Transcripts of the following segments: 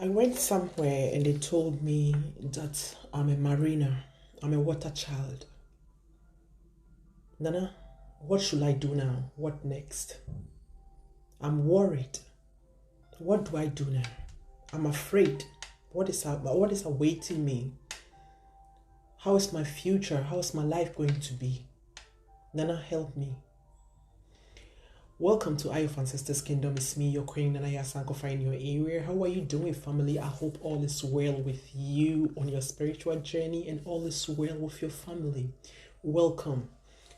I went somewhere and they told me that I'm a Marina. I'm a water child. Nana, what should I do now? What next? I'm worried. What do I do now? I'm afraid. What is awaiting me? How is my future? How is my life going to be? Nana, help me. Welcome to Eye of Ancestors Kingdom. It's me, your queen, Nana Yasankofa in your area. How are you doing, family? I hope all is well with you on your spiritual journey and all is well with your family. Welcome.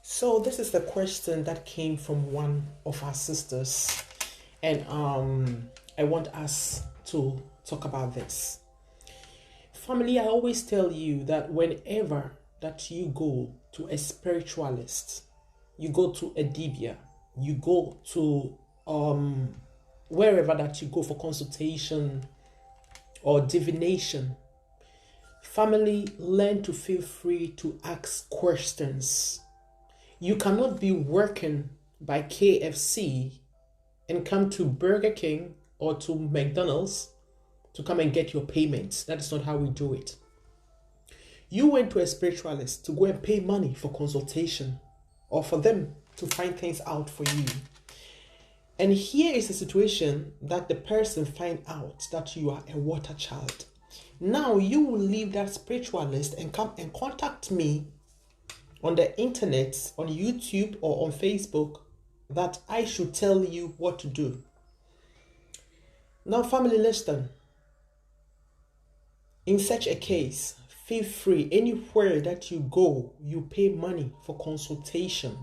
So this is the question that came from one of our sisters, and I want us to talk about this. Family, I always tell you that whenever that you go to a spiritualist, you go to a dibia, you go to wherever that you go for consultation or divination, family, learn to feel free to ask questions. You cannot be working by KFC and come to Burger King or to McDonald's to come and get your payments. That is not how we do it. You went to a spiritualist to go and pay money for consultation or for them to find things out for you. And here is a situation that the person find out that you are a water child. Now you will leave that spiritualist and come and contact me on the internet, on YouTube or on Facebook, that I should tell you what to do. Now, family, listen. In such a case, feel free. Anywhere that you go, you pay money for consultation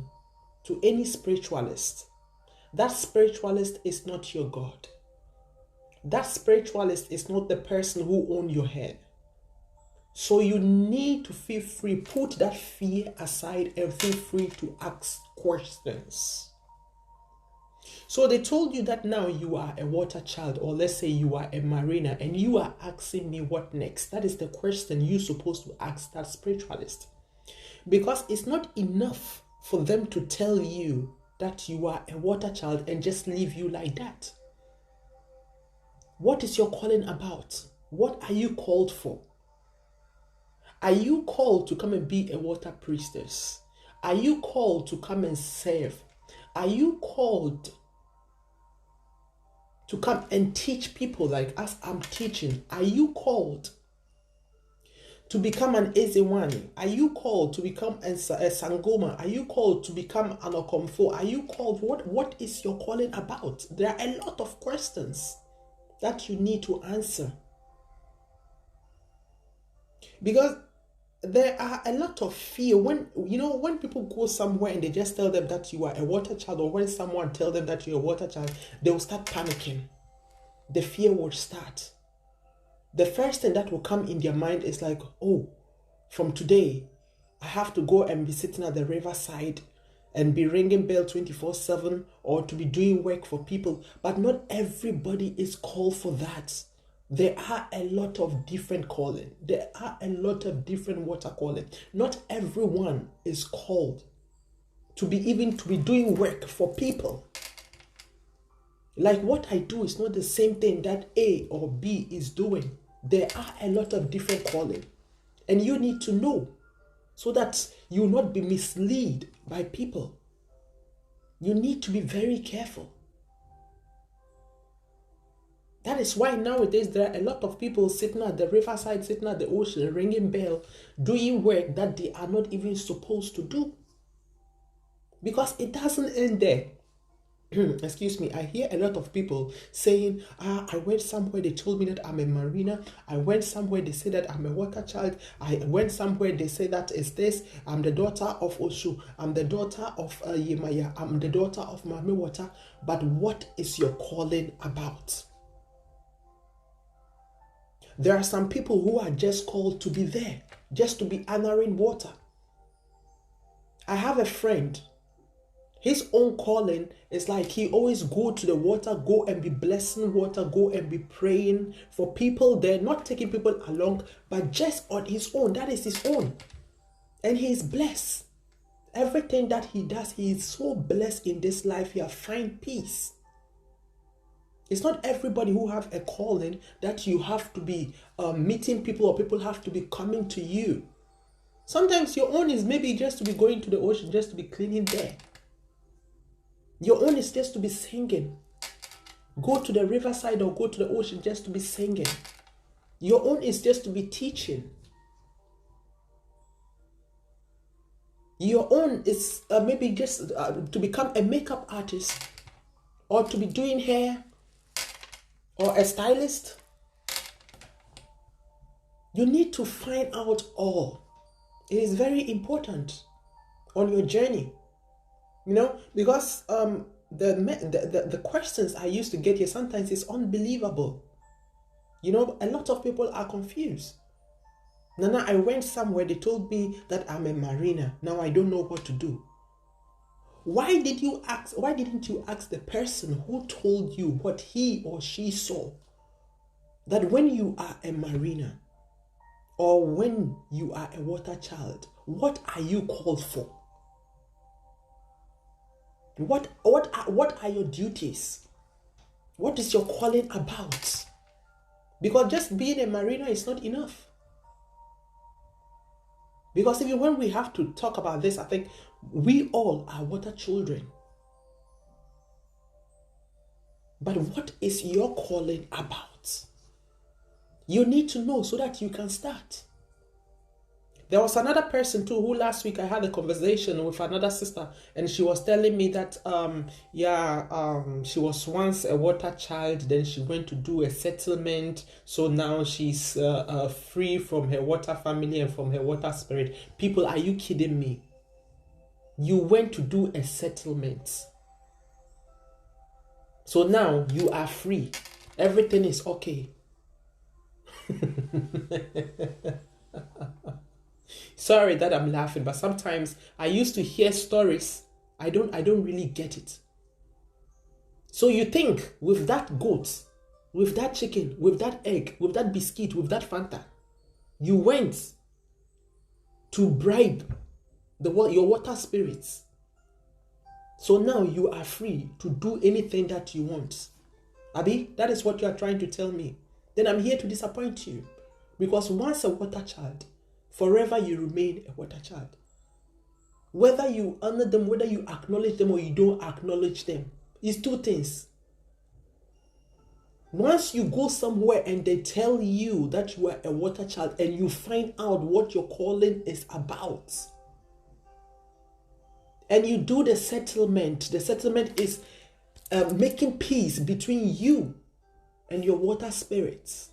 to any spiritualist. That spiritualist is not your God. That spiritualist is not the person who owns your head. So you need to feel free, put that fear aside and feel free to ask questions. So they told you that now you are a water child, or let's say you are a Marina, and you are asking me what next. That is the question you're supposed to ask that spiritualist. Because it's not enough for them to tell you that you are a water child and just leave you like that. What is your calling about? What are you called for? Are you called to come and be a water priestess? Are you called to come and serve? Are you called to come and teach people like as I'm teaching? Are you called to become an Ezewani? Are you called to become a Sangoma? Are you called to become an Okomfo? Are you called? What is your calling about? There are a lot of questions that you need to answer. Because there are a lot of fear when people go somewhere and they just tell them that you are a water child, or when someone tells them that you're a water child, they will start panicking. The fear will start. The first thing that will come in their mind is like, oh, from today, I have to go and be sitting at the riverside and be ringing bell 24/7 or to be doing work for people. But not everybody is called for that. There are a lot of different calling. There are a lot of different water calling. Not everyone is called to be doing work for people. Like what I do is not the same thing that A or B is doing. There are a lot of different calling. And you need to know so that you will not be misled by people. You need to be very careful. That is why nowadays there are a lot of people sitting at the riverside, sitting at the ocean, ringing bell, doing work that they are not even supposed to do. Because it doesn't end there. Excuse me, I hear a lot of people saying, I went somewhere, they told me that I'm a Marina. I went somewhere, they say that I'm a water child. I went somewhere, they say that is this. I'm the daughter of Oshu. I'm the daughter of Yemaya. I'm the daughter of Mami Water. But what is your calling about? There are some people who are just called to be there, just to be honoring water. I have a friend. His own calling is like he always go to the water, go and be blessing water, go and be praying for people there, not taking people along, but just on his own. That is his own. And he is blessed. Everything that he does, he is so blessed in this life. He will find peace. It's not everybody who have a calling that you have to be meeting people, or people have to be coming to you. Sometimes your own is maybe just to be going to the ocean, just to be cleaning there. Your own is just to be singing. Go to the riverside or go to the ocean just to be singing. Your own is just to be teaching. Your own is maybe just to become a makeup artist, or to be doing hair, or a stylist. You need to find out all. It is very important on your journey, because the questions I used to get here sometimes is unbelievable. A lot of people are confused. Nana, I went somewhere, they told me that I'm a Marina. Now I don't know what to do. Why didn't you ask the person who told you what he or she saw? That when you are a Marina, or when you are a water child, what are you called for? What are your duties? What is your calling about? Because just being a Marina is not enough. Because even when we have to talk about this, I think we all are water children. But what is your calling about? You need to know so that you can start. There was another person too who last week I had a conversation with another sister, and she was telling me that she was once a water child, then she went to do a settlement, so now she's free from her water family and from her water spirit. People, are you kidding me? You went to do a settlement, so now you are free. Everything is okay. Sorry that I'm laughing, but sometimes I used to hear stories. I don't really get it. So you think with that goat, with that chicken, with that egg, with that biscuit, with that Fanta, you went to bribe your water spirits. So now you are free to do anything that you want. Abi, that is what you are trying to tell me. Then I'm here to disappoint you. Because once a water child, forever you remain a water child. Whether you honor them, whether you acknowledge them or you don't acknowledge them, it's two things. Once you go somewhere and they tell you that you are a water child and you find out what your calling is about, and you do the settlement is making peace between you and your water spirits.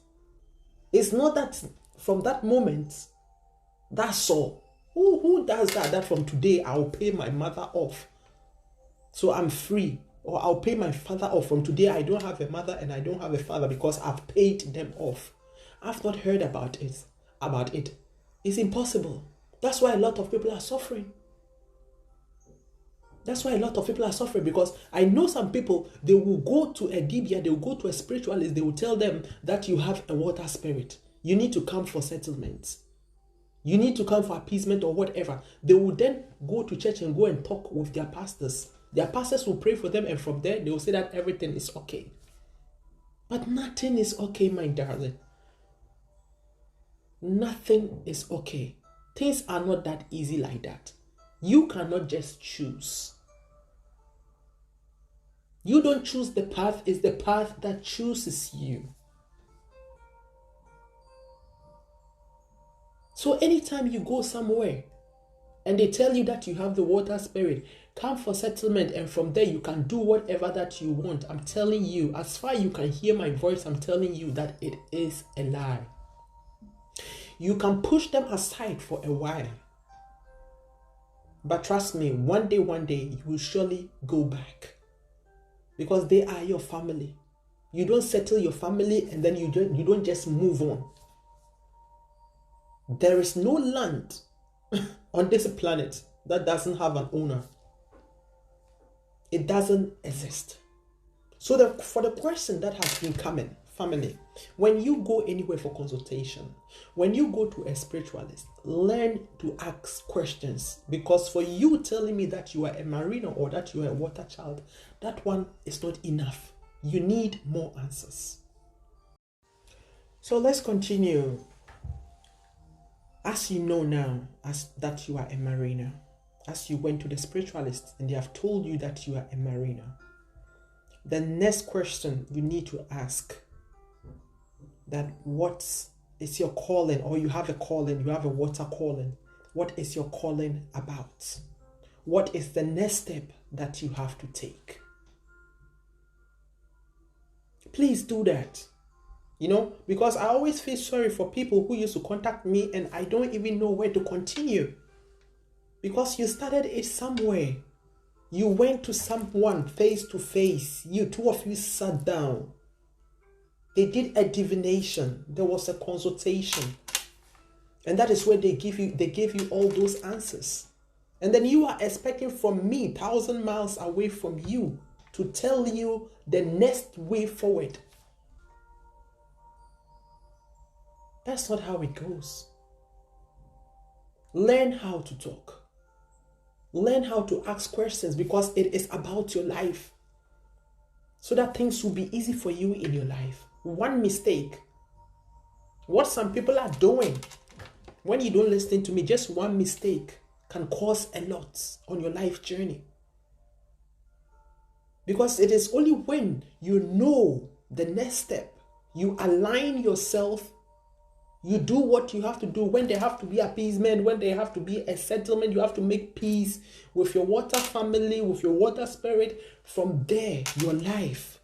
It's not that from that moment, that's all. Who does that? That from today I'll pay my mother off, so I'm free. Or I'll pay my father off. From today I don't have a mother and I don't have a father because I've paid them off. I've not heard about it. It's impossible. That's why a lot of people are suffering. Because I know some people, they will go to a dibia, they will go to a spiritualist, they will tell them that you have a water spirit. You need to come for settlements. You need to come for appeasement or whatever. They will then go to church and go and talk with their pastors. Their pastors will pray for them, and from there they will say that everything is okay. But nothing is okay, my darling. Nothing is okay. Things are not that easy like that. You cannot just choose. You don't choose the path, it's the path that chooses you. So anytime you go somewhere and they tell you that you have the water spirit, come for settlement, and from there you can do whatever that you want. I'm telling you, as far as you can hear my voice, I'm telling you that it is a lie. You can push them aside for a while. But trust me, one day you will surely go back. Because they are your family. You don't settle your family and then you don't just move on. There is no land on this planet that doesn't have an owner. It doesn't exist. So for the person that has been coming, family, when you go anywhere for consultation, when you go to a spiritualist, learn to ask questions. Because for you telling me that you are a Marina or that you are a water child, that one is not enough. You need more answers. So let's continue. As you know now, as that you are a Marina, as you went to the spiritualist and they have told you that you are a Marina, the next question you need to ask, that what is your calling, or you have a calling, you have a water calling. What is your calling about? What is the next step that you have to take? Please do that. Because I always feel sorry for people who used to contact me and I don't even know where to continue. Because you started it somewhere. You went to someone face to face. You two of you sat down. They did a divination. There was a consultation. And that is where they gave you all those answers. And then you are expecting from me, 1,000 miles away from you, to tell you the next way forward. That's not how it goes. Learn how to talk. Learn how to ask questions, because it is about your life. So that things will be easy for you in your life. One mistake, what some people are doing, when you don't listen to me, just one mistake can cause a lot on your life journey. Because it is only when you know the next step, you align yourself, you do what you have to do. When there have to be appeasement, when there have to be a settlement, you have to make peace with your water family, with your water spirit. From there, your life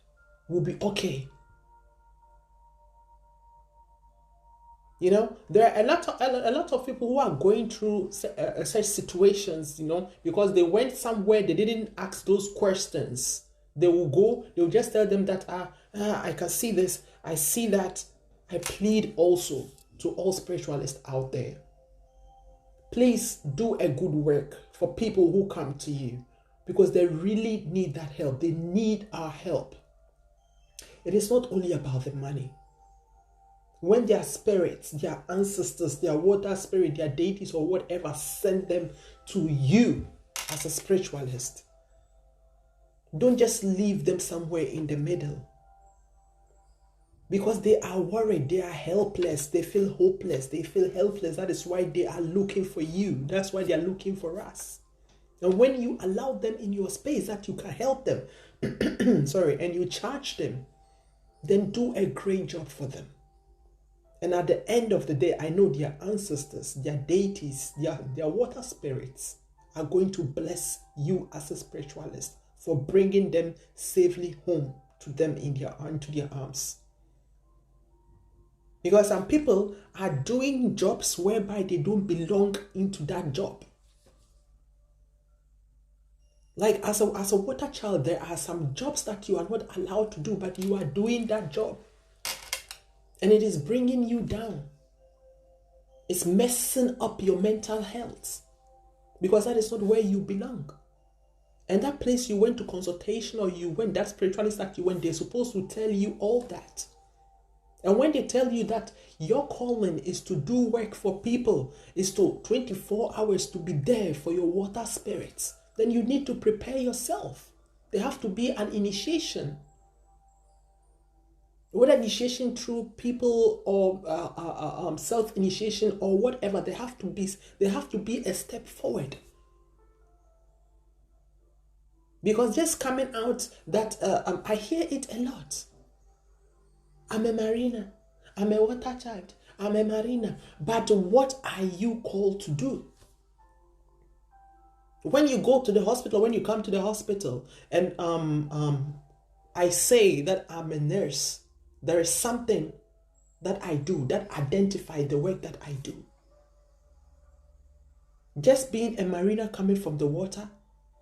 will be okay. There are a lot of people who are going through such situations, because they went somewhere, they didn't ask those questions. They will just tell them that, I can see this, I see that. I plead also to all spiritualists out there. Please do a good work for people who come to you, because they really need that help. They need our help. It is not only about the money. When their spirits, their ancestors, their water spirit, their deities or whatever send them to you as a spiritualist, don't just leave them somewhere in the middle. Because they are worried, they are helpless, they feel hopeless, they feel helpless. That is why they are looking for you. That's why they are looking for us. And when you allow them in your space that you can help them, and you charge them, then do a great job for them. And at the end of the day, I know their ancestors, their deities, their water spirits are going to bless you as a spiritualist for bringing them safely home to them into their arms. Because some people are doing jobs whereby they don't belong into that job. Like as a water child, there are some jobs that you are not allowed to do, but you are doing that job. And it is bringing you down. It's messing up your mental health. Because that is not where you belong. And that place you went to consultation, or you went, that spiritualist that you went, they're supposed to tell you all that. And when they tell you that your calling is to do work for people, is to 24 hours to be there for your water spirits, then you need to prepare yourself. There have to be an initiation. Whether initiation through people or self-initiation or whatever, there have to be a step forward. Because just coming out that I hear it a lot. I'm a Marina. I'm a water child. I'm a Marina. But what are you called to do? When you go to the hospital, when you come to the hospital, and I say that I'm a nurse, there is something that I do that identifies the work that I do. Just being a Marina coming from the water,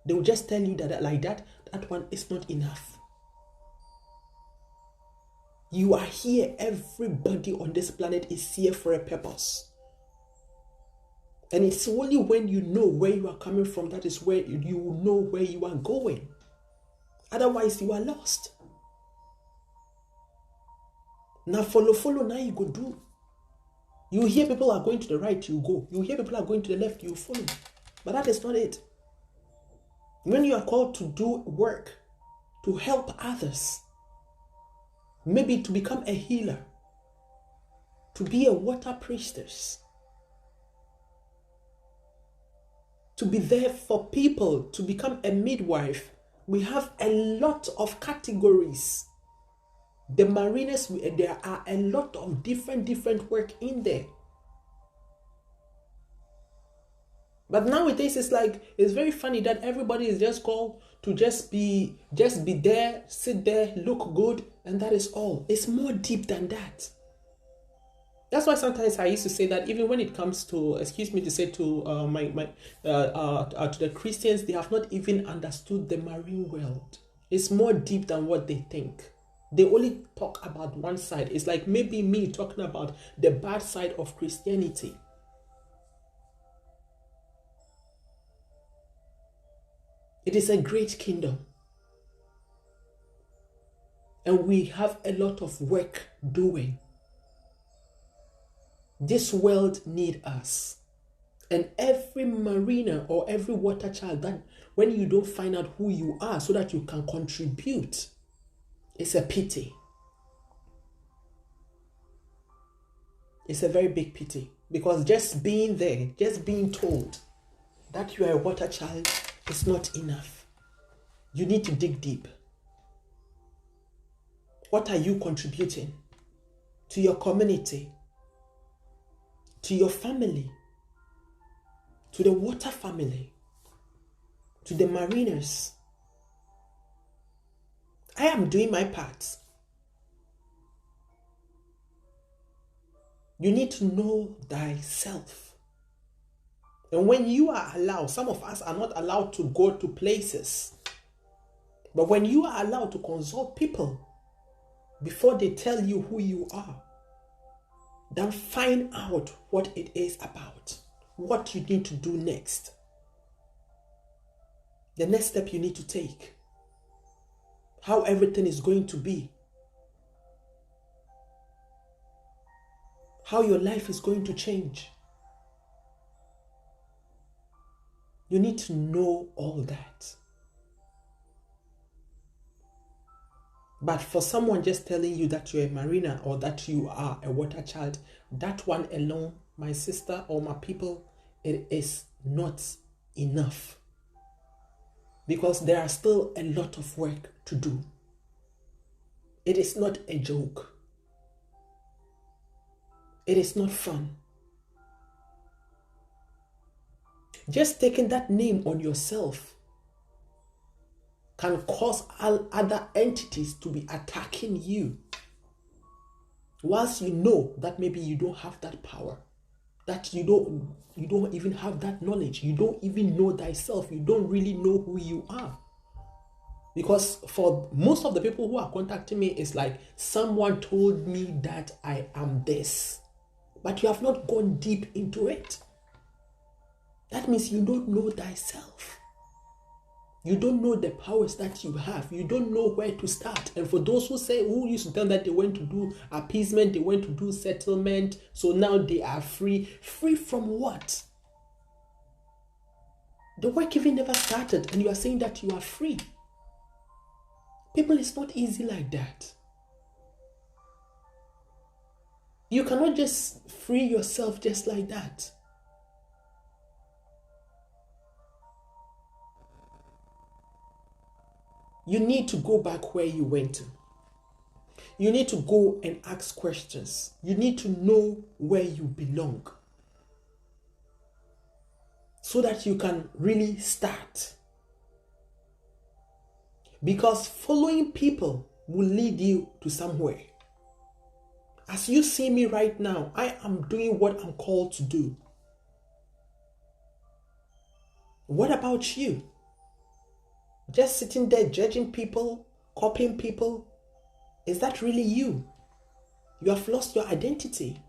they will just tell you that like that one is not enough. You are here. Everybody on this planet is here for a purpose. And it's only when you know where you are coming from, that is where you will know where you are going. Otherwise, you are lost. Now follow, now you go do. You hear people are going to the right, you go. You hear people are going to the left, you follow. But that is not it. When you are called to do work, to help others, maybe to become a healer, to be a water priestess, to be there for people, to become a midwife. We have a lot of categories. The Marinas, there are a lot of different work in there. But nowadays it's very funny that everybody is just called to just be there, sit there, look good, and that is all. It's more deep than that. That's why sometimes I used to say that even when it comes to, excuse me to say, to to the Christians, they have not even understood the marine world. It's more deep than what they think. They only talk about one side. It's like maybe me talking about the bad side of Christianity. It is a great kingdom. And we have a lot of work doing. This world needs us. And every marina or every water child, that when you don't find out who you are so that you can contribute, it's a pity. It's a very big pity. Because just being there, just being told that you are a water child is not enough. You need to dig deep. What are you contributing to your community, to your family, to the water family, to the mariners? I am doing my part. You need to know thyself. And when you are allowed, some of us are not allowed to go to places, but when you are allowed to consult people before they tell you who you are, then find out what it is about, what you need to do next, the next step you need to take, how everything is going to be, how your life is going to change. You need to know all that. But for someone just telling you that you're a marina or that you are a water child, that one alone, my sister or my people, it is not enough. Because there are still a lot of work to do. It is not a joke. It is not fun. Just taking that name on yourself can cause other entities to be attacking you. Once you know that maybe you don't have that power, that you don't even have that knowledge, you don't even know thyself, you don't really know who you are. Because for most of the people who are contacting me, it's like someone told me that I am this, but you have not gone deep into it. That means you don't know thyself. You don't know the powers that you have. You don't know where to start. And for those who used to tell that they went to do appeasement, they went to do settlement, so now they are free. Free from what? The work even never started and you are saying that you are free. People, it's not easy like that. You cannot just free yourself just like that. You need to go back where you went to. You need to go and ask questions. You need to know where you belong so that you can really start. Because following people will lead you to somewhere. As you see me right now, I am doing what I'm called to do. What about you? Just sitting there judging people, copying people, is that really you? You have lost your identity.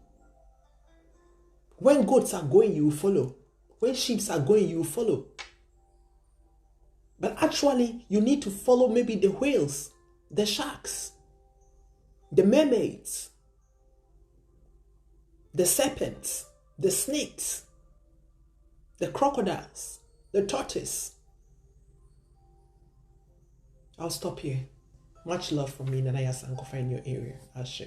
When goats are going, you follow. When sheep are going, you follow. But actually, you need to follow maybe the whales, the sharks, the mermaids, the serpents, the snakes, the crocodiles, the tortoise. I'll stop here. Much love from me, Nanaya Sankofa, in your area. Ashe.